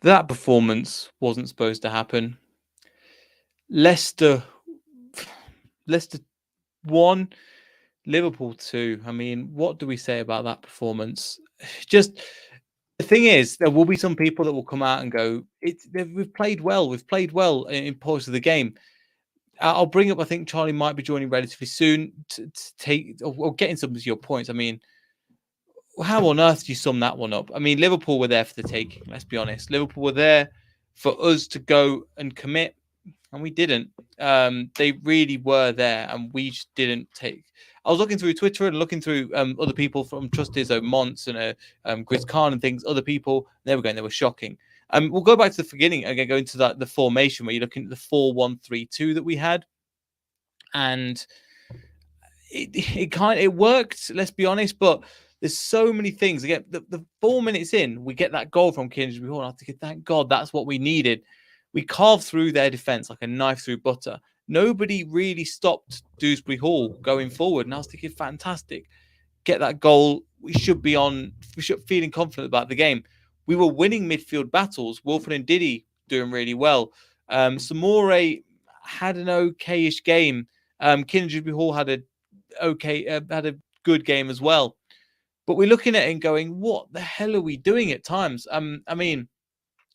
That performance wasn't supposed to happen. Leicester, Leicester 1, Liverpool 2. I mean, what do we say about that performance? Just the thing is, there will be some people that will come out and go, we've played well. We've played well in parts of the game. I'll bring up, I think Charlie might be joining relatively soon to take or get into some of your points. I mean, how on earth do you sum that one up? I mean, Liverpool were there for the taking. Let's be honest. Liverpool were there for us to go and commit, and we didn't. They really were there, and we just didn't take. I was looking through Twitter and looking through other people from Trusted, so Monts and Chris Khan and things. Other people, they were shocking. We'll go back to the beginning again, go into the formation where you're looking at the 4-1-3-2 that we had, and it worked. Let's be honest, but there's so many things. Again, the 4 minutes in, we get that goal from Kingsley Hall. I think, thank God, that's what we needed. We carved through their defense like a knife through butter. Nobody really stopped Dewsbury Hall going forward, and I was thinking, fantastic, get that goal. We should feeling confident about the game. We were winning midfield battles. Wilfred and Diddy doing really well. Samore had an okayish game. Kingsley Hall had a good game as well. But we're looking at it and going, what the hell are we doing at times? I mean,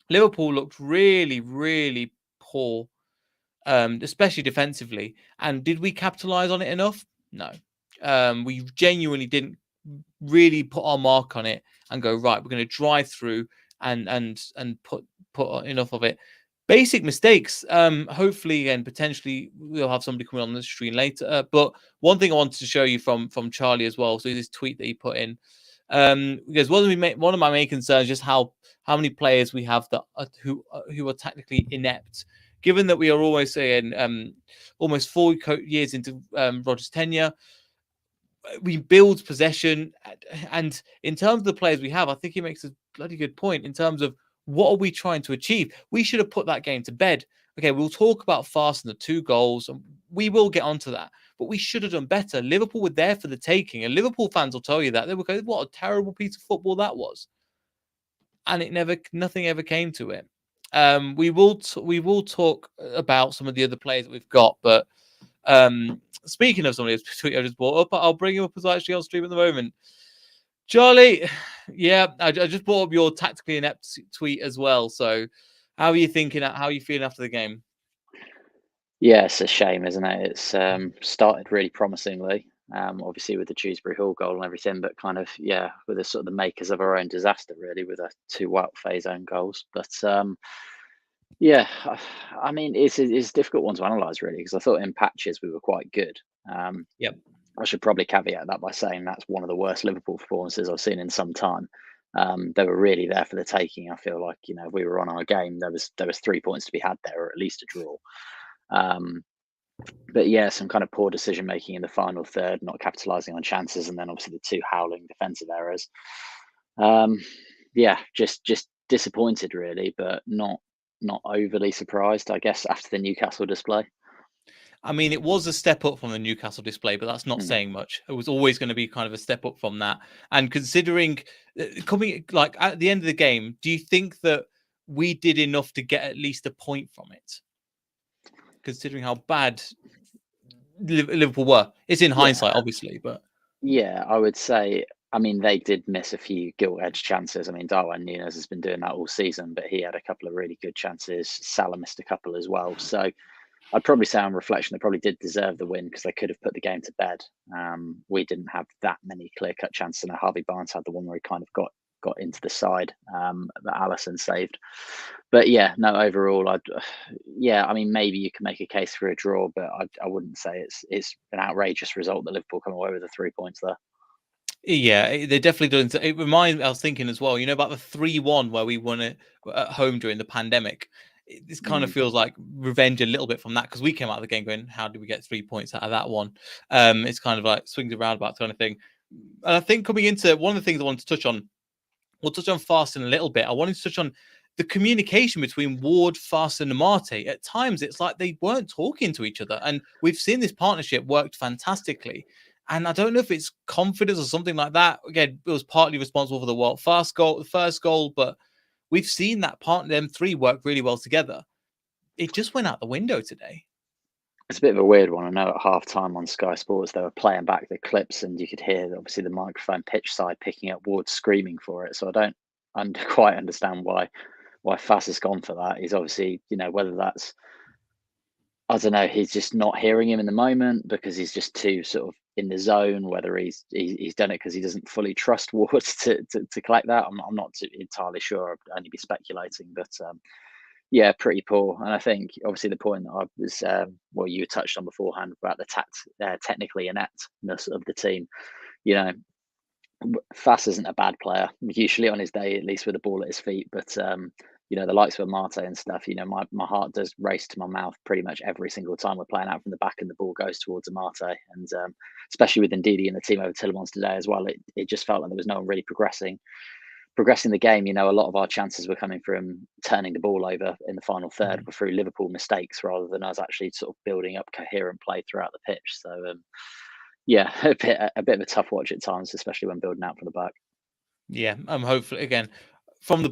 Liverpool looked really, really poor, especially defensively. And did we capitalise on it enough? No. We genuinely didn't really put our mark on it and go, right, we're going to drive through and put enough of it. Basic mistakes. Hopefully, and potentially, we'll have somebody coming on the stream later. But one thing I wanted to show you from Charlie as well. So this tweet that he put in, because one of my main concerns is just how many players we have that who are technically inept. Given that we are always saying almost 4 years into Rodgers' tenure, we build possession, and in terms of the players we have, I think he makes a bloody good point in terms of what are we trying to achieve. We should have put that game to bed. Okay, we'll talk about Fast and the 2 goals, and we will get onto that, but we should have done better. Liverpool were there for the taking, and Liverpool fans will tell you that. They will go, what a terrible piece of football that was, and nothing ever came to it. We will talk about some of the other players that we've got, but speaking of somebody who's tweet I just brought up, I'll bring him up as actually on stream at the moment. Charlie, yeah, I just brought up your tactically inept tweet as well. So, how are you thinking? How are you feeling after the game? Yeah, it's a shame, isn't it? It's started really promisingly, obviously with the Dewsbury Hall goal and everything, but kind of with the sort of the makers of our own disaster, really, with our 2 Wout Faes own goals. But yeah, I mean, it's a difficult one to analyse really, because I thought in patches we were quite good. Yep. I should probably caveat that by saying that's one of the worst Liverpool performances I've seen in some time. They were really there for the taking. I feel like, if we were on our game, there was 3 points to be had there, or at least a draw. But yeah, some kind of poor decision making in the final third, not capitalising on chances, and then obviously the 2 howling defensive errors. Yeah, just disappointed really, but not overly surprised, I guess, after the Newcastle display. I mean, it was a step up from the Newcastle display, but that's not saying much. It was always going to be kind of a step up from that. And considering coming like at the end of the game, do you think that we did enough to get at least a point from it? Considering how bad Liverpool were, it's in hindsight, obviously, but yeah, I would say. I mean, they did miss a few gilt-edged chances. I mean, Darwin Núñez has been doing that all season, but he had a couple of really good chances. Salah missed a couple as well. So I'd probably say on reflection, they probably did deserve the win because they could have put the game to bed. We didn't have that many clear-cut chances. And Harvey Barnes had the one where he kind of got into the side that Alisson saved. But yeah, no, overall, I mean, maybe you can make a case for a draw, but I wouldn't say it's an outrageous result that Liverpool come away with the 3 points there. yeah, they definitely don't. It reminds me, I was thinking as well, about the 3-1 where we won it at home during the pandemic. This kind of feels like revenge a little bit from that, because we came out of the game going, how did we get 3 points out of that one? It's kind of like swings around about kind of thing. And I think coming into one of the things I wanted to touch on, we'll touch on Fast in a little bit. I wanted to touch on the communication between Ward, Fast, and Amate. At times, it's like they weren't talking to each other. And we've seen this partnership worked fantastically. And I don't know if it's confidence or something like that. Again, it was partly responsible for the first goal, but We've seen that part them three work really well together. It just went out the window today. It's a bit of a weird one. I know at half time on Sky Sports they were playing back the clips, and you could hear obviously the microphone pitch side picking up Ward screaming for it. So I don't quite understand why Fass has gone for that. He's obviously, whether that's, I don't know, he's just not hearing him in the moment because he's just too sort of in the zone. Whether he's done it because he doesn't fully trust Ward to collect that, I'm not entirely sure. I'd only be speculating, but yeah, pretty poor. And I think obviously the point that I was, you touched on beforehand about the technically ineptness of the team. You know, Fass isn't a bad player usually on his day, at least with the ball at his feet. But the likes of Mate and stuff, my heart does race to my mouth pretty much every single time we're playing out from the back and the ball goes towards Mate. And especially with Ndidi and the team over Tillemans today as well, it just felt like there was no one really progressing the game. A lot of our chances were coming from turning the ball over in the final third were through Liverpool mistakes rather than us actually sort of building up coherent play throughout the pitch. So yeah, a bit of a tough watch at times, especially when building out from the back. Yeah, I'm hopefully again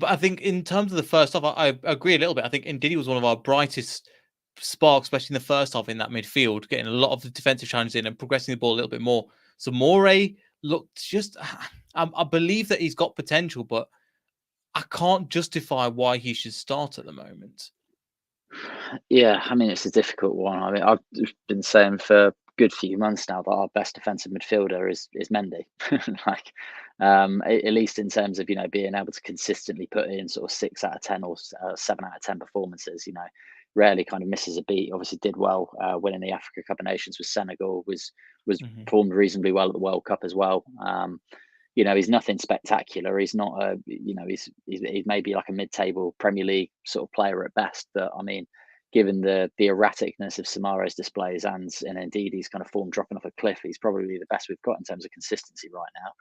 I think in terms of the first half, I agree a little bit. I think Ndidi was one of our brightest sparks, especially in the first half in that midfield, getting a lot of the defensive challenges in and progressing the ball a little bit more. So Moray looked just, I believe that he's got potential, but I can't justify why he should start at the moment. Yeah, I mean, it's a difficult one. I mean, I've been saying for a good few months now that our best defensive midfielder is Mendy. Like, at least in terms of being able to consistently put in sort of 6 out of 10 or 7 out of 10 performances. Rarely kind of misses a beat. Obviously, did well winning the Africa Cup of Nations with Senegal. Was performed reasonably well at the World Cup as well. He's nothing spectacular. He's not a, he's maybe like a mid-table Premier League sort of player at best. But I mean, given the erraticness of Samare's displays and indeed he's kind of form dropping off a cliff, he's probably the best we've got in terms of consistency right now.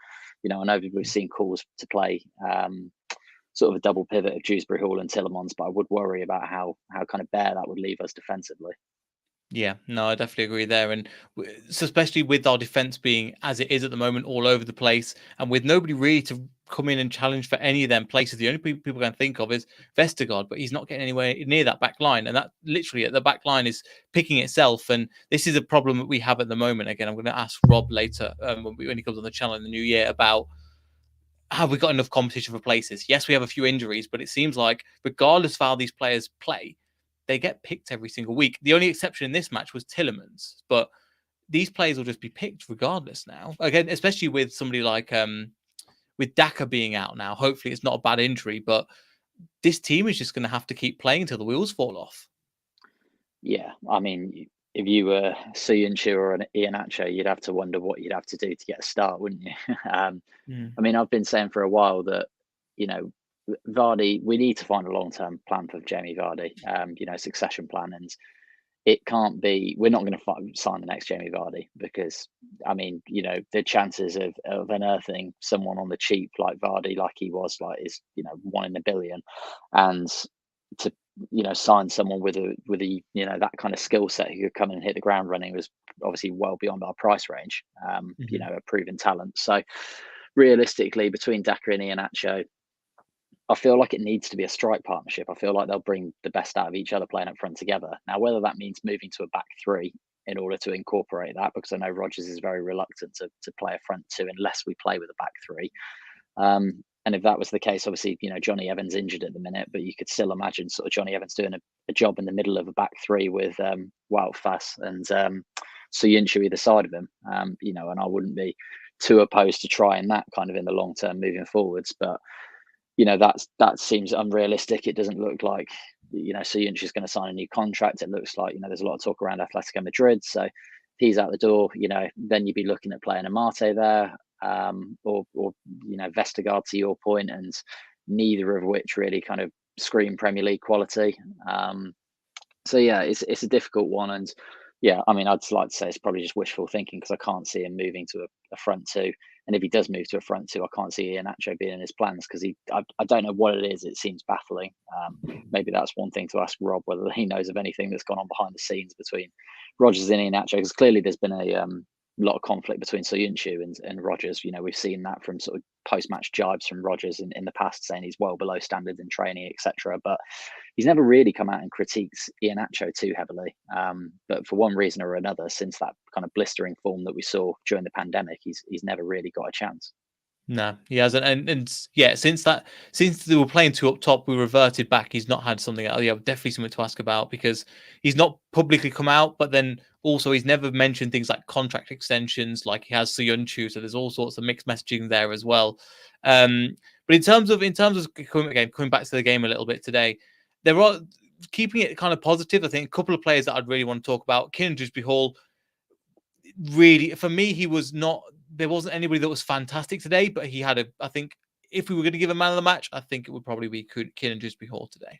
I know we've seen calls to play sort of a double pivot of Dewsbury Hall and Tillemans, but I would worry about how kind of bare that would leave us defensively. Yeah, no, I definitely agree there. And so especially with our defense being as it is at the moment, all over the place, and with nobody really to come in and challenge for any of them places, the only people I can think of is Vestergaard, but he's not getting anywhere near that back line. And that literally the back line is picking itself. And this is a problem that we have at the moment. Again, I'm going to ask Rob later when he comes on the channel in the new year about have we got enough competition for places? Yes, we have a few injuries, but it seems like regardless of how these players play, they get picked every single week. The only exception in this match was Tillemans, but these players will just be picked regardless now. Again, especially with somebody like with Daka being out now. Hopefully, it's not a bad injury, but this team is just going to have to keep playing until the wheels fall off. Yeah, I mean, if you were Soyuncu or an Iheanacho, you'd have to wonder what you'd have to do to get a start, wouldn't you? I mean, I've been saying for a while that Vardy, we need to find a long-term plan for Jamie Vardy, succession plan. And it can't be, we're not going to sign the next Jamie Vardy because, I mean, the chances of unearthing someone on the cheap like Vardy, like he was, like is, 1 in a billion. And to, sign someone with a, that kind of skill set who could come in and hit the ground running was obviously well beyond our price range, a proven talent. So realistically, between Daka and Iheanacho, I feel like it needs to be a strike partnership. I feel like they'll bring the best out of each other playing up front together. Now, whether that means moving to a back three in order to incorporate that, because I know Rodgers is very reluctant to play a front two unless we play with a back three. And if that was the case, obviously, Johnny Evans injured at the minute, but you could still imagine sort of Johnny Evans doing a job in the middle of a back three with Wout Faes and Soyuncu either side of him. And I wouldn't be too opposed to trying that kind of in the long term moving forwards. But that seems unrealistic. It doesn't look like Soyuncu is going to sign a new contract. It looks like there's a lot of talk around Atletico Madrid, so he's out the door. Then you'd be looking at playing Amate there, or Vestergaard to your point, and neither of which really kind of scream Premier League quality. So yeah, it's a difficult one, and yeah, I mean, I'd like to say it's probably just wishful thinking because I can't see him moving to a front two. And if he does move to a front two, I can't see Iheanacho being in his plans because I don't know what it is. It seems baffling. Maybe that's one thing to ask Rob, whether he knows of anything that's gone on behind the scenes between Rodgers and Iheanacho, because clearly there's been lot of conflict between Soyuncu and Rodgers. We've seen that from sort of post-match jibes from Rodgers in the past, saying he's well below standards in training, etc. But he's never really come out and critiques Iheanacho too heavily. But for one reason or another, since that kind of blistering form that we saw during the pandemic, he's never really got a chance. No, he hasn't, and yeah, since they were playing two up top, we reverted back. He's not had something. Yeah, definitely something to ask about because he's not publicly come out, but then also he's never mentioned things like contract extensions, like he has Soyuncu. So there's all sorts of mixed messaging there as well. But in terms of coming back to the game a little bit today, there are keeping it kind of positive. I think a couple of players that I'd really want to talk about. Kieran Hall, really, for me, he was not. There wasn't anybody that was fantastic today, but he had I think if we were going to give a man of the match, I think it would probably be Kieran Hall today.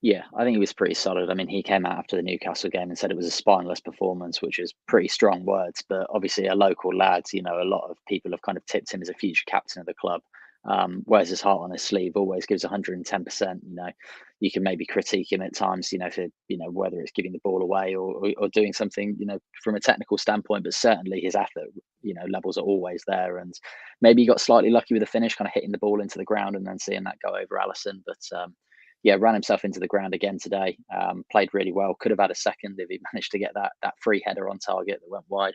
Yeah, I think he was pretty solid. I mean, he came out after the Newcastle game and said it was a spineless performance, which is pretty strong words. But obviously, a local lad, a lot of people have kind of tipped him as a future captain of the club. Wears his heart on his sleeve, always gives 110%. You can maybe critique him at times, for whether it's giving the ball away or doing something, from a technical standpoint. But certainly his effort, levels are always there. And maybe he got slightly lucky with the finish, kind of hitting the ball into the ground and then seeing that go over Allison. But yeah, ran himself into the ground again today. Played really well. Could have had a second if he managed to get that free header on target that went wide.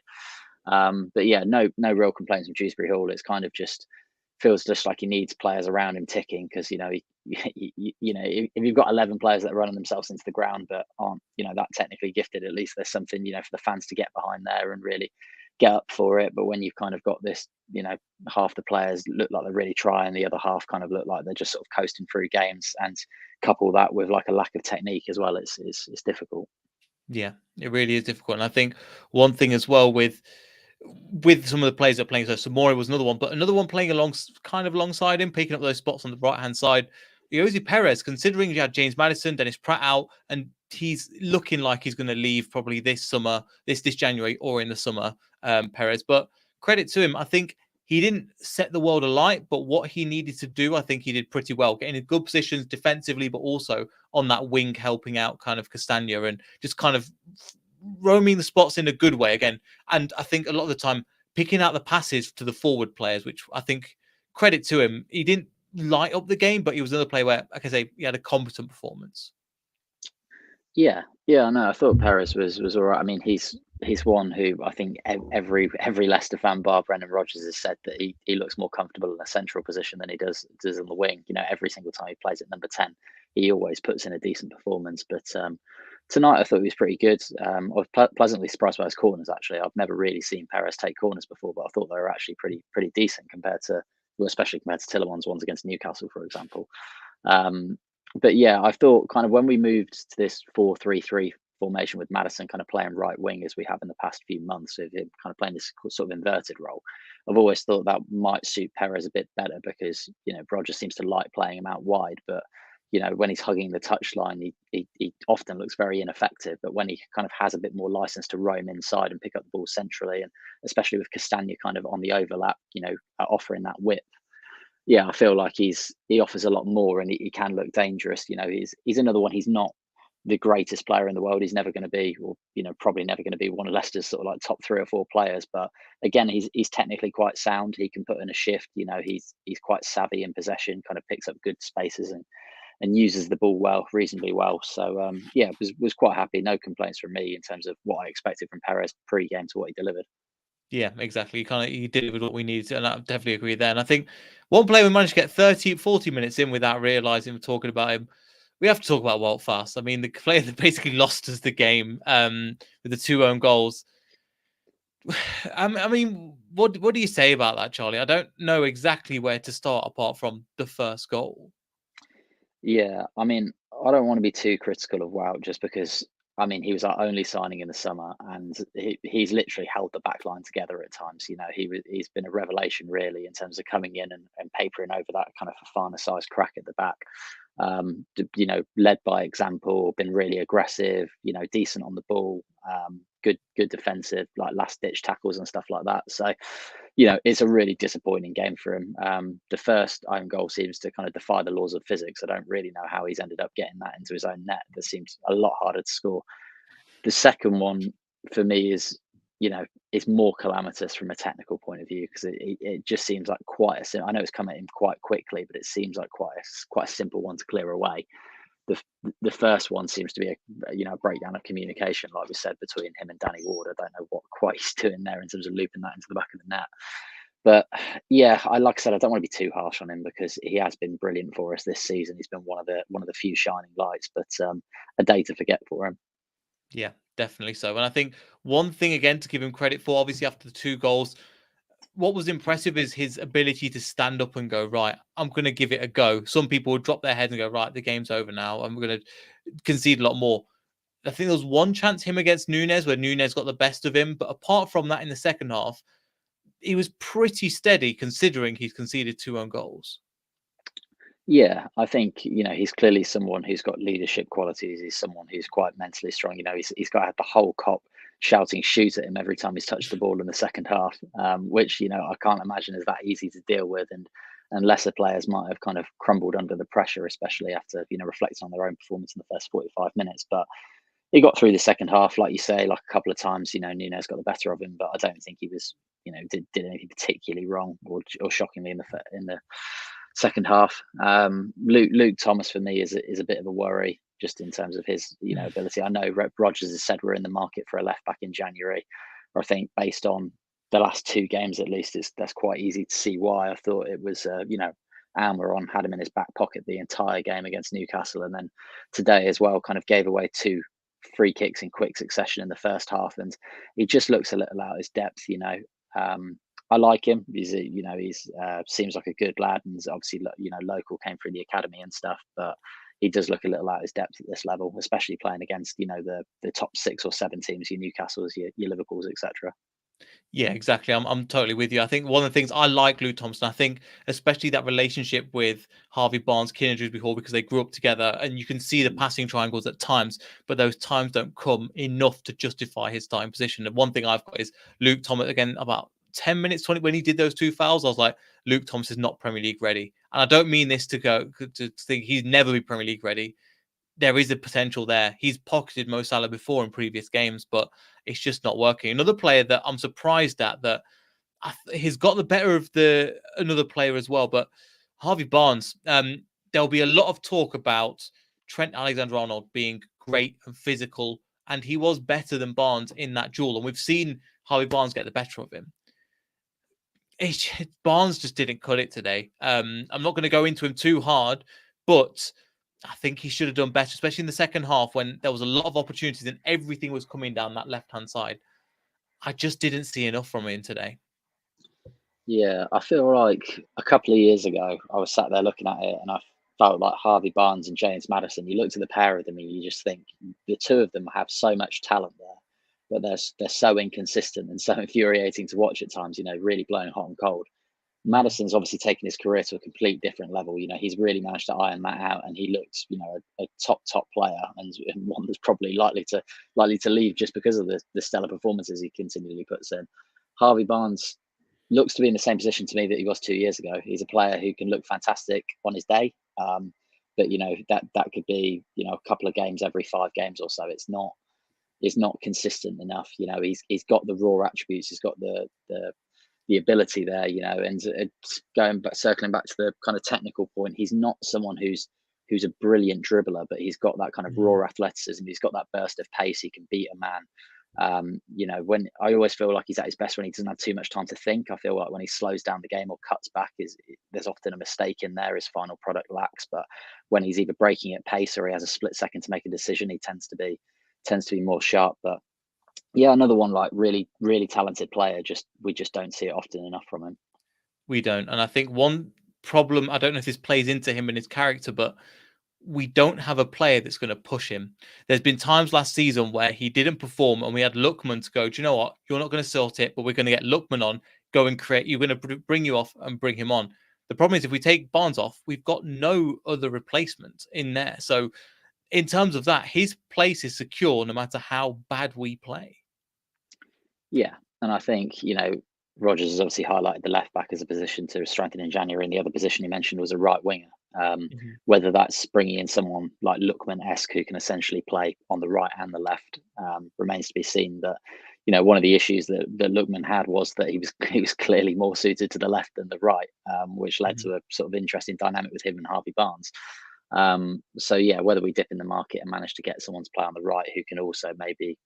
But yeah, no real complaints from Dewsbury Hall. It's kind of just feels just like he needs players around him ticking because if you've got 11 players that are running themselves into the ground but aren't that technically gifted, at least there's something for the fans to get behind there and really get up for it. But when you've kind of got this, half the players look like they're really trying, the other half kind of look like they're just sort of coasting through games, and couple that with like a lack of technique as well, it's difficult. Yeah, it really is difficult, and I think one thing as well with some of the players that are playing. So Samori was another one, but another one playing alongside him, picking up those spots on the right hand side. Jose Perez, considering you had James Maddison, Dennis Pratt out, and he's looking like he's going to leave probably this summer, this January or in the summer, Perez. But credit to him, I think he didn't set the world alight, but what he needed to do, I think he did pretty well, getting in good positions defensively, but also on that wing, helping out kind of Castagna and just kind of roaming the spots in a good way again. And I think a lot of the time picking out the passes to the forward players, which I think credit to him, he didn't light up the game, but he was another player where, like I say, he had a competent performance. Yeah, no, I thought Perez was all right. I mean, he's one who I think every Leicester fan, bar Brendan Rodgers, has said that he looks more comfortable in a central position than he does on the wing. Every single time he plays at number 10, he always puts in a decent performance. But tonight I thought he was pretty good. I was pleasantly surprised by his corners. Actually, I've never really seen Perez take corners before, but I thought they were actually pretty decent compared to, well, especially compared to Tillerman's ones against Newcastle, for example. But yeah, I thought kind of when we moved to this 4-3-3 formation with Maddison kind of playing right wing as we have in the past few months, with him kind of playing this sort of inverted role, I've always thought that might suit Perez a bit better because Rodgers seems to like playing him out wide, but when he's hugging the touchline, he often looks very ineffective. But when he kind of has a bit more license to roam inside and pick up the ball centrally, and especially with Castagna kind of on the overlap, offering that width, yeah, I feel like he offers a lot more and he can look dangerous. He's another one. He's not the greatest player in the world. He's never going to be, or probably never going to be one of Leicester's sort of like top 3 or 4 players. But again, he's technically quite sound. He can put in a shift. He's quite savvy in possession. Kind of picks up good spaces and uses the ball reasonably well. So yeah, was quite happy. No complaints from me in terms of what I expected from Perez pre-game to what he delivered. Yeah, exactly. He did it with what we needed, and I definitely agree there. And I think one player we managed to get 30, 40 minutes in without realizing we're talking about him. We have to talk about Walt Faes. I mean, the player that basically lost us the game with the 2 own goals. I mean, what do you say about that, Charlie? I don't know exactly where to start apart from the first goal. Yeah, I mean, I don't want to be too critical of Wout just because I mean he was our only signing in the summer, and he's literally held the back line together at times. He's been a revelation really in terms of coming in and papering over that kind of Fafana sized crack at the back. Led by example, been really aggressive. Decent on the ball. Good defensive, like last ditch tackles and stuff like that. So it's a really disappointing game for him. The first own goal seems to kind of defy the laws of physics. I don't really know how he's ended up getting that into his own net. That seems a lot harder to score. The second one for me is is more calamitous from a technical point of view, because it just seems like I know it's come at him quite quickly, but it seems like quite a simple one to clear away. The first one seems to be a breakdown of communication, like we said, between him and Danny Ward. I don't know what quite he's doing there in terms of looping that into the back of the net. But yeah, like I said, I don't want to be too harsh on him, because he has been brilliant for us this season. He's been one of the few shining lights, but a day to forget for him. Yeah, definitely so. And I think one thing again to give him credit for, obviously after the 2 goals, what was impressive is his ability to stand up and go, right, I'm going to give it a go. Some people would drop their heads and go, right, the game's over now. I'm going to concede a lot more. I think there was one chance him against Nunes where Nunes got the best of him. But apart from that, in the second half, he was pretty steady considering he's conceded 2 own goals. Yeah, I think he's clearly someone who's got leadership qualities. He's someone who's quite mentally strong. He's got the whole cop shouting "shoot" at him every time he's touched the ball in the second half, which I can't imagine is that easy to deal with. And lesser players might have kind of crumbled under the pressure, especially after reflecting on their own performance in the first 45 minutes. But he got through the second half, like you say, like a couple of times. Nunes got the better of him, but I don't think he was did anything particularly wrong or shockingly in the second half. Luke Thomas for me is a bit of a worry, just in terms of his ability. I know Rogers has said we're in the market for a left back in January. Or I think based on the last 2 games at least, that's quite easy to see why. I thought it was Almiron had him in his back pocket the entire game against Newcastle, and then today as well kind of gave away 2 free kicks in quick succession in the first half, and he just looks a little out of his depth. I like him. He's seems like a good lad, and obviously local, came through the academy and stuff. But he does look a little out of his depth at this level, especially playing against the top 6 or 7 teams, your Newcastles, your Liverpools, etc. Yeah, exactly. I'm totally with you. I think one of the things I like Luke Thompson, I think especially that relationship with Harvey Barnes, Kieran Dewsbury Hall, because they grew up together, and you can see the passing triangles at times, but those times don't come enough to justify his starting position. And one thing I've got is Luke Thomas, again, about 10 minutes, 20, when he did those 2 fouls, I was like, Luke Thomas is not Premier League ready. And I don't mean this to think he's never be Premier League ready. There is a potential there. He's pocketed Mo Salah before in previous games, but it's just not working. Another player that I'm surprised at that he's got the better of another player as well, but Harvey Barnes. There'll be a lot of talk about Trent Alexander-Arnold being great and physical, and he was better than Barnes in that duel, and we've seen Harvey Barnes get the better of him. Barnes just didn't cut it today. I'm not going to go into him too hard, but I think he should have done better, especially in the second half when there was a lot of opportunities and everything was coming down that left-hand side. I just didn't see enough from him today. Yeah, I feel like a couple of years ago, I was sat there looking at it, and I felt like Harvey Barnes and James Maddison. You looked at the pair of them, and you just think the 2 of them have so much talent there, but they're so inconsistent and so infuriating to watch at times. Really blowing hot and cold. Madison's obviously taken his career to a complete different level. He's really managed to iron that out, and he looks, a top player, and one that's probably likely to leave just because of the stellar performances he continually puts in. Harvey Barnes looks to be in the same position to me that he was 2 years ago. He's a player who can look fantastic on his day, but that could be a couple of games every 5 games or so. It's not consistent enough. He's got the raw attributes. He's got the ability there, and it's circling back to the kind of technical point. He's not someone who's a brilliant dribbler, but he's got that kind of raw athleticism. He's got that burst of pace. He can beat a man. When I always feel like he's at his best when he doesn't have too much time to think. I feel like when he slows down the game or cuts back, there's often a mistake in there. His final product lacks. But when he's either breaking at pace or he has a split second to make a decision, he tends to be more sharp. But yeah, another one, like really, really talented player. We just don't see it often enough from him. We don't. And I think one problem, I don't know if this plays into him and his character, but we don't have a player that's going to push him. There's been times last season where he didn't perform and we had Lookman to go, do you know what? You're not going to sort it, but we're going to get Lookman on, go and create. You're going to bring you off and bring him on. The problem is if we take Barnes off, we've got no other replacement in there. So in terms of that, his place is secure no matter how bad we play. Yeah. And I think, Rogers has obviously highlighted the left back as a position to strengthen in January, and the other position he mentioned was a right winger. Whether that's bringing in someone like Lookman-esque who can essentially play on the right and the left remains to be seen. But one of the issues that Lookman had was that he was clearly more suited to the left than the right, which led to a sort of interesting dynamic with him and Harvey Barnes. So yeah, whether we dip in the market and manage to get someone to play on the right who can also maybe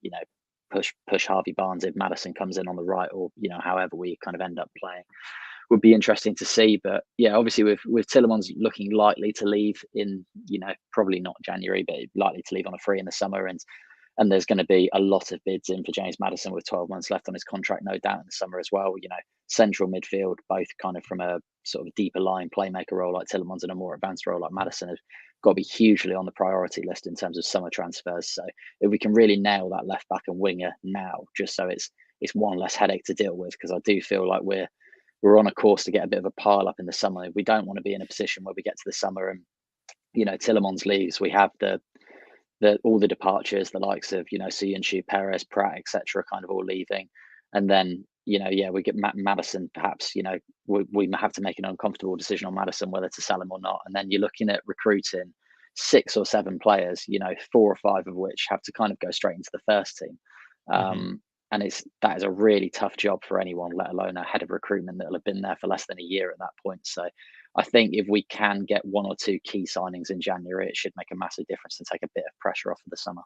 push Harvey Barnes if Maddison comes in on the right, or however we kind of end up playing, would be interesting to see. But yeah, obviously with Tielemans looking likely to leave in probably not January, but likely to leave on a free in the summer, and there's going to be a lot of bids in for James Maddison with 12 months left on his contract, no doubt, in the summer as well. Central midfield, both kind of from a sort of deeper line playmaker role like Tielemans and a more advanced role like Maddison, have got to be hugely on the priority list in terms of summer transfers. So if we can really nail that left back and winger now, just so it's one less headache to deal with, because I do feel like we're on a course to get a bit of a pile up in the summer. We don't want to be in a position where we get to the summer and Tielemans leaves. We have all the departures, the likes of Söyüncü, Perez, Pratt, etc., kind of all leaving, and then we get Maddison. Perhaps we have to make an uncomfortable decision on Maddison whether to sell him or not, and then you're looking at recruiting 6 or 7 players, 4 or 5 of which have to kind of go straight into the first team. And that is a really tough job for anyone, let alone a head of recruitment that will have been there for less than a year at that point. So I think if we can get 1 or 2 key signings in January, it should make a massive difference and take a bit of pressure off of the summer.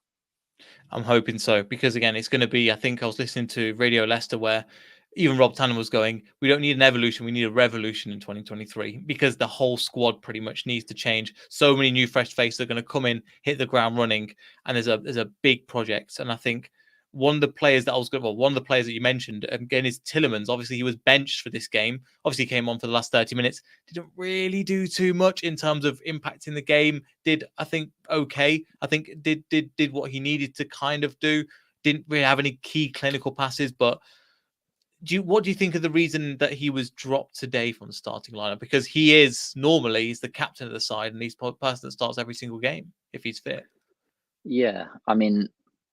I'm hoping so, because again, it's going to be, I think I was listening to Radio Leicester where even Rob Tannen was going, we don't need an evolution, we need a revolution in 2023, because the whole squad pretty much needs to change. So many new fresh faces are going to come in, hit the ground running, and there's a big project. And I think one of the players that you mentioned again is Tielemans. Obviously, he was benched for this game. Obviously, he came on for the last 30 minutes. Didn't really do too much in terms of impacting the game. Did, I think, okay. I think did what he needed to kind of do. Didn't really have any key clinical passes. But what do you think of the reason that he was dropped today from the starting lineup? Because he's the captain of the side, and he's the person that starts every single game if he's fit. Yeah, I mean,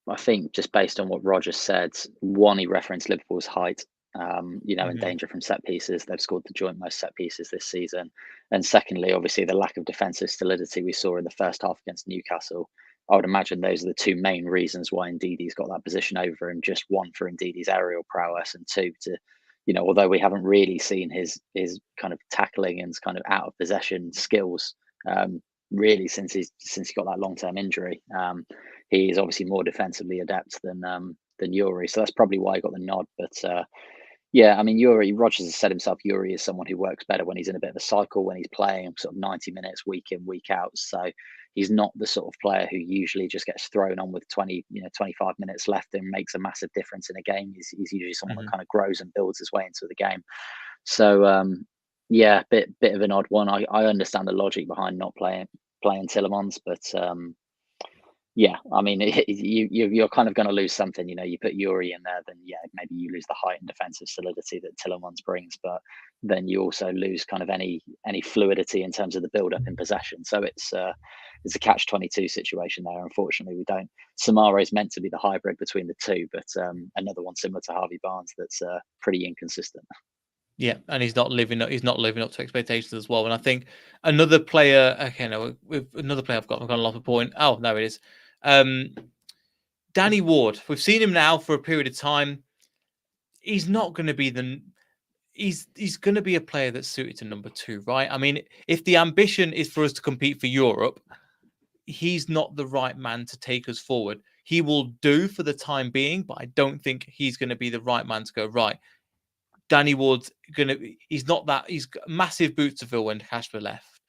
I think just based on what Roger said, one, he referenced Liverpool's height, in danger from set pieces. They've scored the joint most set pieces this season. And secondly, obviously, the lack of defensive solidity we saw in the first half against Newcastle. I would imagine those are the 2 main reasons why Ndidi's got that position over him. Just one, for Ndidi's aerial prowess, and 2, to, although we haven't really seen his kind of tackling and kind of out of possession skills really since he got that long-term injury. He is obviously more defensively adept than Yuri, so that's probably why he got the nod. But yeah, I mean, Rodgers has said himself, Yuri is someone who works better when he's in a bit of a cycle, when he's playing sort of 90 minutes week in, week out. So he's not the sort of player who usually just gets thrown on with 25 minutes left and makes a massive difference in a game. He's usually someone that kind of grows and builds his way into the game. So yeah, bit of an odd one. I understand the logic behind not playing Tielemans, but yeah, I mean, you're kind of going to lose something. You put Yuri in there, then yeah, maybe you lose the height and defensive solidity that Tielemans brings, but then you also lose kind of any fluidity in terms of the build up in possession. So it's a catch-22 situation there. Unfortunately, we don't. Samara is meant to be the hybrid between the two, but another one similar to Harvey Barnes that's pretty inconsistent. Yeah, and he's not living up to expectations as well. And I think another player, I've got a lot of point. Oh, no, it is. Danny Ward. We've seen him now for a period of time. He's not going to be he's going to be a player that's suited to number 2, right? I mean, if the ambition is for us to compete for Europe, he's not the right man to take us forward. He will do for the time being, but I don't think he's going to be the right man to go, right, Danny Ward's he's not that. He's got massive boots to fill when Casper left.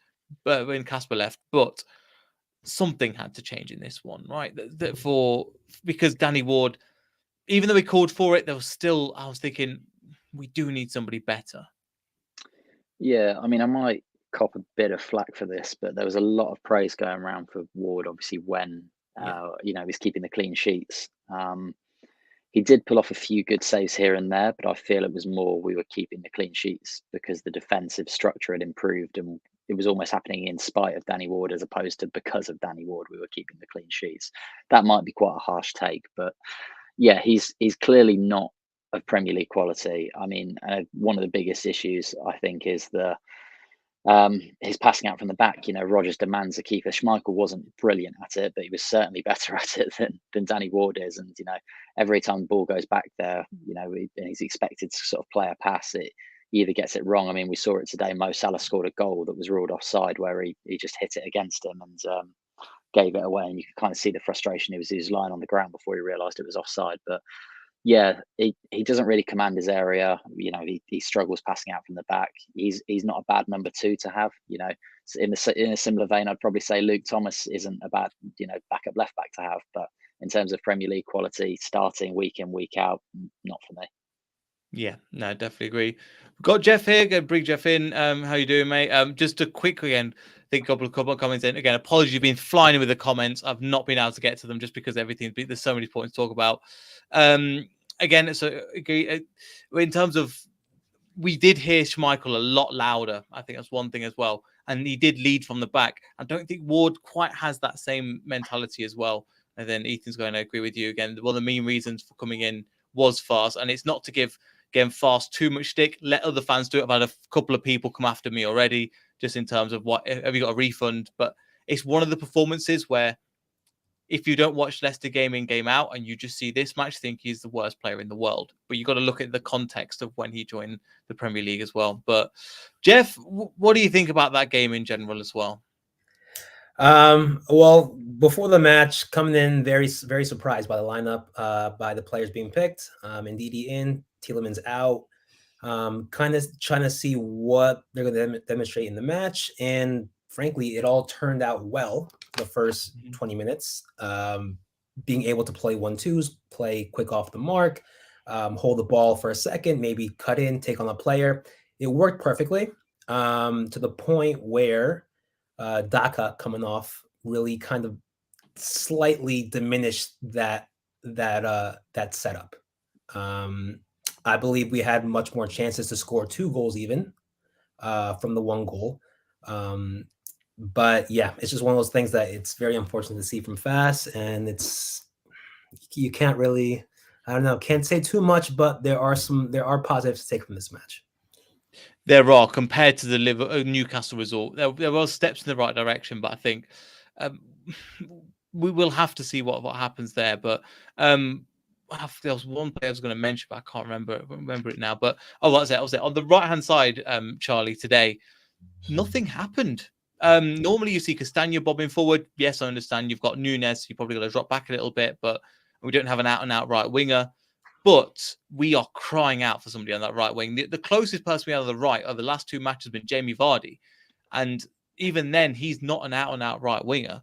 But something had to change in this one, right? Because Danny Ward, even though he called for it, I was thinking, we do need somebody better. Yeah, I mean, I might cop a bit of flack for this, but there was a lot of praise going around for Ward, obviously, when he's keeping the clean sheets. He did pull off a few good saves here and there, but I feel it was more we were keeping the clean sheets because the defensive structure had improved, and it was almost happening in spite of Danny Ward as opposed to because of Danny Ward we were keeping the clean sheets. That might be quite a harsh take, but yeah, he's clearly not of Premier League quality. I mean, one of the biggest issues I think is his passing out from the back, Rodgers demands a keeper. Schmeichel wasn't brilliant at it, but he was certainly better at it than Danny Ward is. And, every time the ball goes back there, he's expected to sort of play a pass. He either gets it wrong. I mean, we saw it today. Mo Salah scored a goal that was ruled offside where he just hit it against him and gave it away. And you could kind of see the frustration. He was lying on the ground before he realised it was offside. But yeah, he doesn't really command his area. He struggles passing out from the back. He's not a bad number two to have. In a similar vein, I'd probably say Luke Thomas isn't a bad backup left back to have. But in terms of Premier League quality, starting week in week out, not for me. Yeah, no, definitely agree. We've got Jeff here. Go bring Jeff in. How you doing, mate? Just to quickly again, I think a couple of comments in. Again, apologies, you've been flying in with the comments. I've not been able to get to them just because there's so many points to talk about. Again, so in terms of, we did hear Schmeichel a lot louder. I think that's one thing as well. And he did lead from the back. I don't think Ward quite has that same mentality as well. And then Ethan's going to agree with you again. One of the main reasons for coming in was Faes. And it's not to give Faes too much stick. Let other fans do it. I've had a couple of people come after me already, just in terms of what have you got a refund. But it's one of the performances where if you don't watch Leicester game in, game out, and you just see this match, think he's the worst player in the world. But you've got to look at the context of when he joined the Premier League as well. But Jeff, what do you think about that game in general as well? Well, before the match, coming in very, very surprised by the lineup, by the players being picked. Ndidi in, Tielemans out. Kind of trying to see what they're going to demonstrate in the match. And frankly, it all turned out well the first 20 minutes. Being able to play 1-2s, play quick off the mark, hold the ball for a second, maybe cut in, take on a player. It worked perfectly to the point where Daka coming off really kind of slightly diminished that setup. I believe we had much more chances to score 2 goals even from the 1 goal. But yeah, it's just one of those things that it's very unfortunate to see from Faes, and you can't really, I don't know, can't say too much, but there are positives to take from this match. There are, compared to the Newcastle result, there were steps in the right direction, but I think we will have to see what happens there. But there was one player I was going to mention, but I can't remember it now. But that's it. On the right hand side, Charlie, today, nothing happened. Normally you see Castagna bobbing forward. Yes, I understand you've got Nunes. You're probably going to drop back a little bit, but we don't have an out and out right winger. But we are crying out for somebody on that right wing. The closest person we have on the right of the last 2 matches has been Jamie Vardy. And even then, he's not an out-and-out right winger.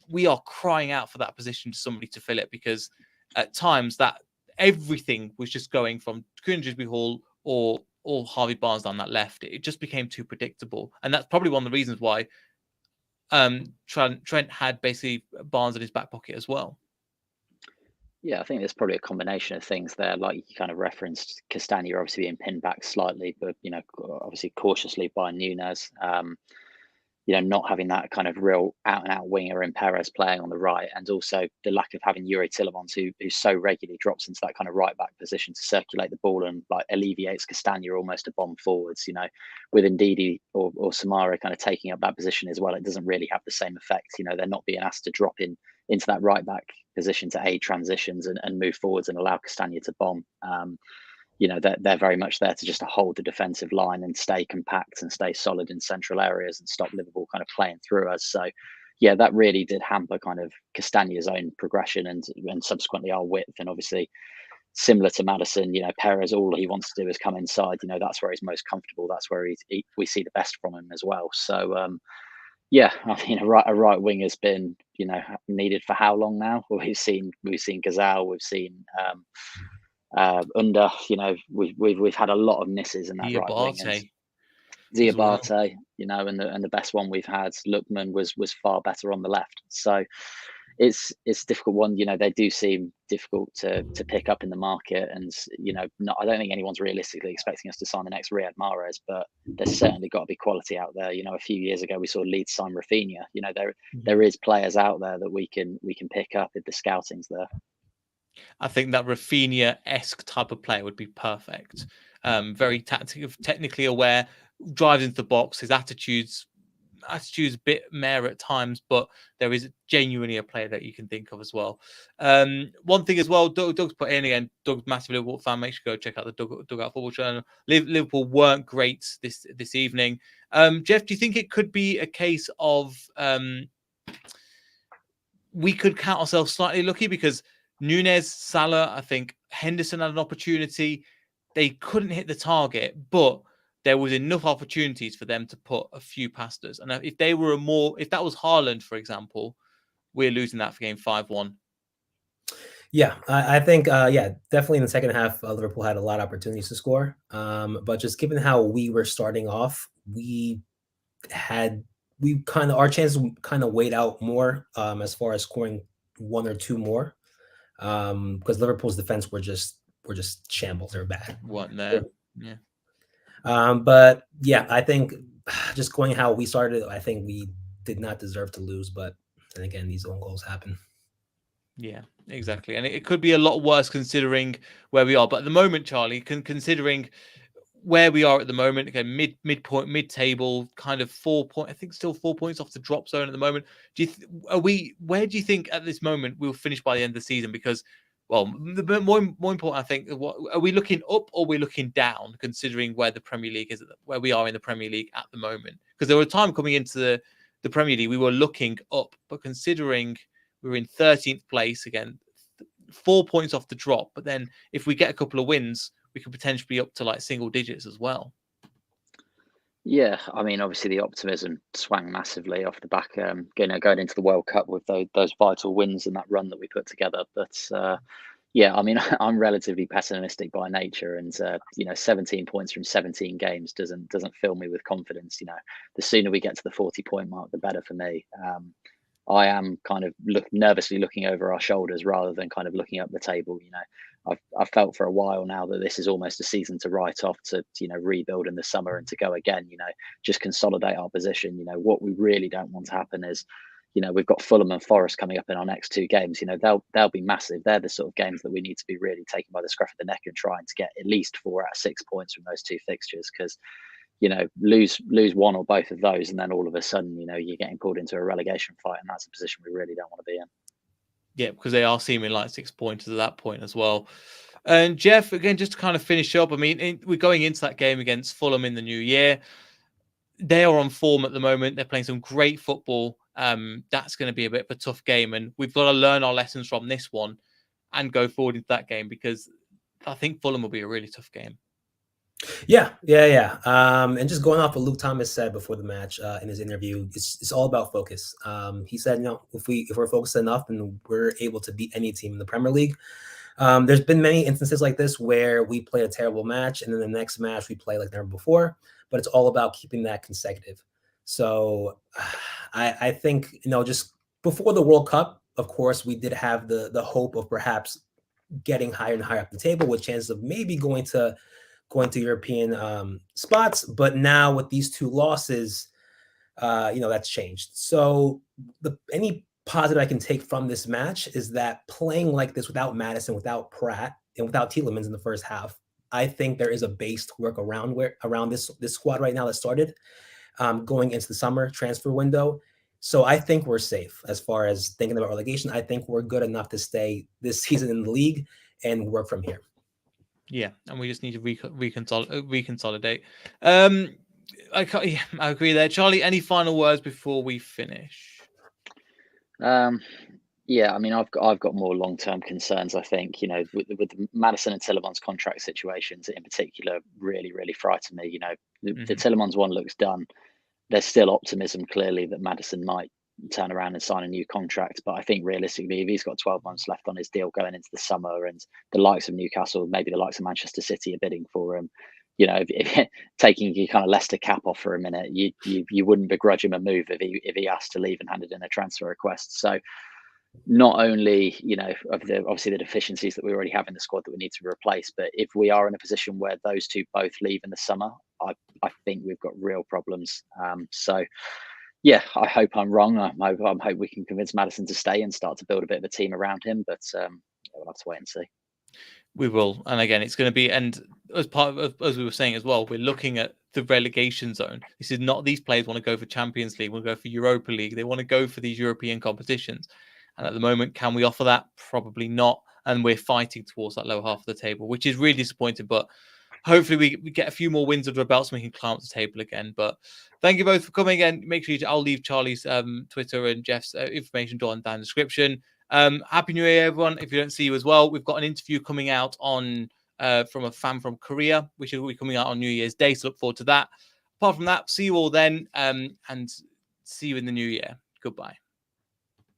We are crying out for that position to somebody to fill it, because at times that everything was just going from Kieran Hall or Harvey Barnes down that left. It just became too predictable. And that's probably one of the reasons why Trent had basically Barnes in his back pocket as well. Yeah, I think there's probably a combination of things there. Like you kind of referenced, Castagna obviously being pinned back slightly, but obviously cautiously by Nunes. Not having that kind of real out and out winger in Perez playing on the right, and also the lack of having Yuri Tielemans, who so regularly drops into that kind of right back position to circulate the ball and like alleviates Castagna almost to bomb forwards. With Ndidi or Samara kind of taking up that position as well, it doesn't really have the same effect. They're not being asked to drop into that right back position to aid transitions and move forwards and allow Castagna to bomb. They're very much there to just hold the defensive line and stay compact and stay solid in central areas and stop Liverpool kind of playing through us. So, yeah, that really did hamper kind of Castagna's own progression and subsequently our width. And obviously, similar to Maddison, Perez, all he wants to do is come inside. That's where he's most comfortable. That's where we see the best from him as well. So, yeah, I mean, a right wing has been, needed for how long now? Well, we've seen Gazal, we've seen we've had a lot of misses in that right wing. Diabate, and the best one we've had, Lookman, was far better on the left. So it's a difficult one. They do seem difficult to pick up in the market, and I don't think anyone's realistically expecting us to sign the next Riyad Mahrez, but there's certainly got to be quality out there. A few years ago we saw Leeds sign Rafinha. There is players out there that we can pick up if the scouting's there. I think that Rafinha-esque type of player would be perfect. Very technically aware, drives into the box. His attitude's a bit mare at times, but there is genuinely a player that you can think of as well. One thing as well, Doug's put in again. Doug's massive Liverpool fan. Make sure you go check out the Dugout Football Channel. Liverpool weren't great this evening. Jeff, do you think it could be a case of we could count ourselves slightly lucky because Nunez, Salah, I think Henderson had an opportunity. They couldn't hit the target, but there was enough opportunities for them to put a few past us. And if they were if that was Haaland, for example, we're losing that for game 5-1. Yeah, I think, definitely in the second half, Liverpool had a lot of opportunities to score. But just given how we were starting off, our chances kind of weighed out more as far as scoring one or two more, because Liverpool's defense were just shambles. They're bad. Weren't there? Yeah. But yeah, I think just going how we started, I think we did not deserve to lose. But then again, these own goals happen. Yeah, exactly. And it could be a lot worse considering where we are. But at the moment, Charlie, considering where we are at the moment, again, mid-table, kind of 4 points. I think still 4 points off the drop zone at the moment. Where do you think at this moment we'll finish by the end of the season? Because, well, the more important, I think, are we looking up or are we looking down, considering where the Premier League is, where we are in the Premier League at the moment? Because there was a time coming into the Premier League, we were looking up, but considering we're in 13th place again, 4 points off the drop. But then if we get a couple of wins, we could potentially be up to like single digits as well. Yeah, I mean, obviously the optimism swung massively off the back, going into the World Cup with those vital wins and that run that we put together. But yeah, I mean, I'm relatively pessimistic by nature, and 17 points from 17 games doesn't fill me with confidence. The sooner we get to the 40-point mark, the better for me. I am kind of nervously looking over our shoulders rather than kind of looking up the table. I've felt for a while now that this is almost a season to write off, to rebuild in the summer and to go again. Just consolidate our position. What we really don't want to happen is, we've got Fulham and Forest coming up in our next two games. They'll be massive. They're the sort of games that we need to be really taken by the scruff of the neck and trying to get at least 4 out of 6 points from those two fixtures, because lose one or both of those, and then all of a sudden, you're getting pulled into a relegation fight, and that's a position we really don't want to be in. Yeah, because they are seeming like 6 pointers at that point as well. And Jeff, again, just to kind of finish up, I mean, we're going into that game against Fulham in the new year. They are on form at the moment. They're playing some great football. That's going to be a bit of a tough game, and we've got to learn our lessons from this one and go forward into that game, because I think Fulham will be a really tough game. Yeah. And just going off what Luke Thomas said before the match in his interview, it's all about focus. He said, if we're focused enough, and we're able to beat any team in the Premier League. There's been many instances like this where we play a terrible match, and then the next match we play like never before. But it's all about keeping that consecutive. So I think, just before the World Cup, of course, we did have the hope of perhaps getting higher and higher up the table with chances of maybe going to European spots. But now with these two losses, that's changed. So any positive I can take from this match is that playing like this without Maddison, without Pratt, and without Tielemans in the first half, I think there is a base to work around this squad right now that started going into the summer transfer window. So I think we're safe as far as thinking about relegation. I think we're good enough to stay this season in the league and work from here. Yeah, and we just need to reconsolidate. I agree there. Charlie, any final words before we finish? Yeah, I mean, I've got more long-term concerns. I think, with the Maddison and Tielemans contract situations in particular, really, really frighten me. The Tielemans one looks done. There's still optimism, clearly, that Maddison might turn around and sign a new contract. But I think realistically, if he's got 12 months left on his deal going into the summer, and the likes of Newcastle, maybe the likes of Manchester City are bidding for him, if taking your kind of Leicester cap off for a minute, you wouldn't begrudge him a move if he asked to leave and handed in a transfer request. So not only, of obviously the deficiencies that we already have in the squad that we need to replace, but if we are in a position where those two both leave in the summer, I think we've got real problems. So yeah, I hope I'm wrong. I hope we can convince Maddison to stay and start to build a bit of a team around him, but we'll have to wait and see. We will. And again, it's going to be, and as part of, as we were saying as well, we're looking at the relegation zone. This is not, these players want to go for Champions League, want to go for Europa League. They want to go for these European competitions. And at the moment, can we offer that? Probably not. And we're fighting towards that lower half of the table, which is really disappointing. But hopefully we get a few more wins under our belts and we can climb up the table again. But thank you both for coming. And make sure I'll leave Charlie's Twitter and Jeff's information down in the description. Happy New Year, everyone. If you don't see you as well, we've got an interview coming out on from a fan from Korea, which will be coming out on New Year's Day. So look forward to that. Apart from that, see you all then, and see you in the new year. Goodbye.